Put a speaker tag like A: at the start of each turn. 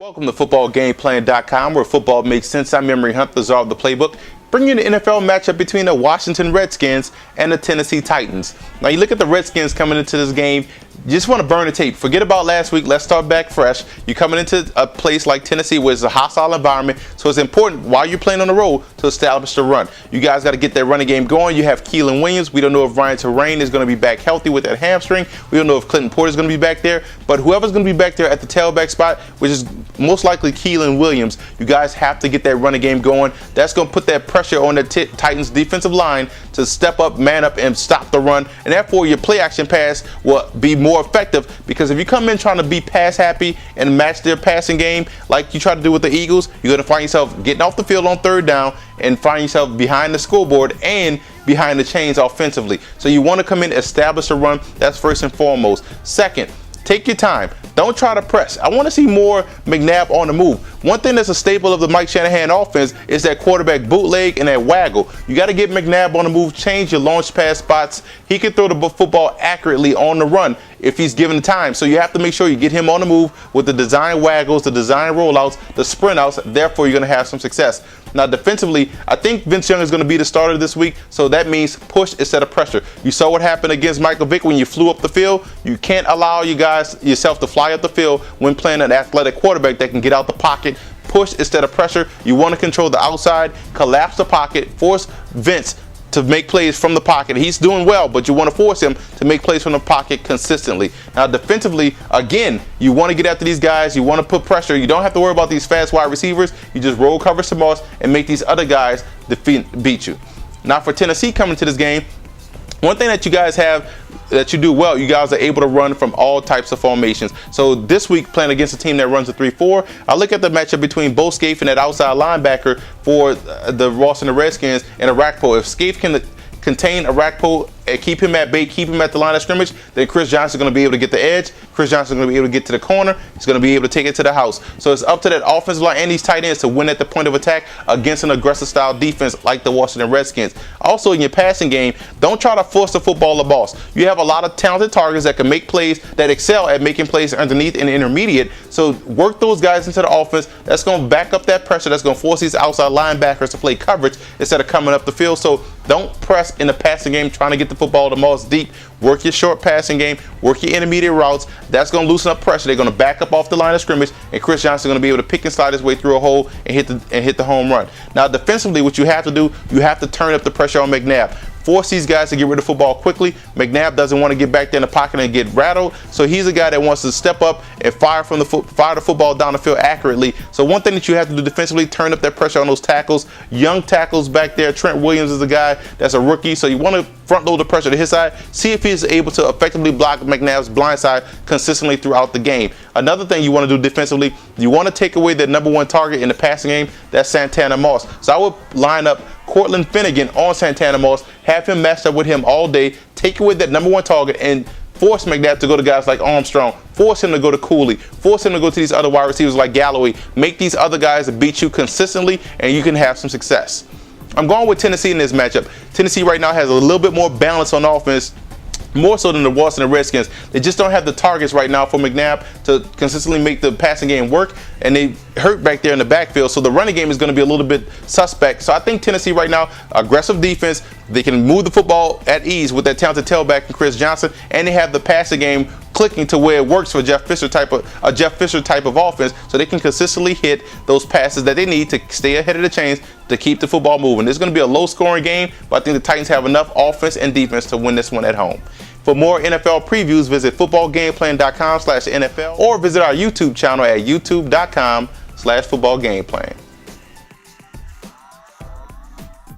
A: Welcome to footballgameplan.com, where football makes sense. I'm Memory Hunt, the czar of the playbook, bringing you the NFL matchup between the Washington Redskins and the Tennessee Titans. Now, you look at the Redskins coming into this game, you just want to burn the tape. Forget about last week. Let's start back fresh. You're coming into a place like Tennessee where it's a hostile environment, so it's important while you're playing on the road to establish the run. You guys got to get that running game going. You have Keelan Williams. We don't know if Ryan Terrain is going to be back healthy with that hamstring. We don't know if Clinton Porter is going to be back there. But whoever's going to be back there at the tailback spot, which is most likely Keelan Williams, you guys have to get that running game going. That's going to put that pressure on the Titans defensive line to step up, man up, and stop the run. And therefore, your play action pass will be more effective, because if you come in trying to be pass happy and match their passing game like you try to do with the Eagles, you're going to find yourself getting off the field on third down and find yourself behind the scoreboard and behind the chains offensively. So you want to come in, establish a run. That's first and foremost. Second, take your time. Don't try to press. I want to see more McNabb on the move. One thing that's a staple of the Mike Shanahan offense is that quarterback bootleg and that waggle. You got to get McNabb on the move, change your launch pad spots. He can throw the football accurately on the run if he's given the time. So you have to make sure you get him on the move with the design waggles, the design rollouts, the sprint outs. Therefore, you're going to have some success. Now, defensively, I think Vince Young is going to be the starter this week, so that means push instead of pressure. You saw what happened against Michael Vick when you flew up the field. You can't allow yourself to fly up the field when playing an athletic quarterback that can get out the pocket. Push instead of pressure. You want to control the outside, collapse the pocket, force Vince to make plays from the pocket. He's doing well, but you want to force him to make plays from the pocket consistently. Now, defensively, again, you want to get after these guys. You want to put pressure. You don't have to worry about these fast wide receivers. You just roll cover some Moss and make these other guys beat you. Now, for Tennessee coming to this game, one thing that you guys have that you do well, you guys are able to run from all types of formations. So this week, playing against a team that runs a 3-4, I look at the matchup between Bo Scaife and that outside linebacker for the Washington Redskins and Arakpo. If Scaife can contain Arakpo and keep him at bay, keep him at the line of scrimmage, then Chris Johnson is going to be able to get the edge. Chris Johnson is going to be able to get to the corner. He's going to be able to take it to the house. So it's up to that offensive line and these tight ends to win at the point of attack against an aggressive style defense like the Washington Redskins. Also, in your passing game, don't try to force the football to boss. You have a lot of talented targets that can make plays, that excel at making plays underneath and intermediate. So work those guys into the offense. That's going to back up that pressure. That's going to force these outside linebackers to play coverage instead of coming up the field. So don't press in the passing game trying to get the football to Moss deep. Work your short passing game. Work your intermediate routes. That's going to loosen up pressure. They're going to back up off the line of scrimmage, and Chris Johnson is going to be able to pick and slide his way through a hole and hit the home run. Now, defensively, what you have to do, you have to turn up the pressure on McNabb. Force these guys to get rid of the football quickly. McNabb doesn't want to get back there in the pocket and get rattled, so he's a guy that wants to step up and fire the football down the field accurately. So one thing that you have to do defensively, turn up that pressure on those tackles. Young tackles back there. Trent Williams is a guy that's a rookie, so you want to front load the pressure to his side. See if he's able to effectively block McNabb's blind side consistently throughout the game. Another thing you want to do defensively, you want to take away the number one target in the passing game. That's Santana Moss. So I would line up Cortland Finnegan on Santana Moss, have him matched up with him all day, take away that number one target, and force McNabb to go to guys like Armstrong, force him to go to Cooley, force him to go to these other wide receivers like Galloway. Make these other guys beat you consistently, and you can have some success. I'm going with Tennessee in this matchup. Tennessee right now has a little bit more balance on offense, more so than the Washington Redskins. They just don't have the targets right now for McNabb to consistently make the passing game work, and they hurt back there in the backfield, so the running game is going to be a little bit suspect. So I think Tennessee right now, aggressive defense, they can move the football at ease with that talented tailback and Chris Johnson, and they have the passing game clicking to where it works for Jeff Fisher type of offense, so they can consistently hit those passes that they need to stay ahead of the chains to keep the football moving. It's going to be a low-scoring game, but I think the Titans have enough offense and defense to win this one at home. For more NFL previews, visit footballgameplan.com/NFL or visit our YouTube channel at youtube.com/footballgameplan.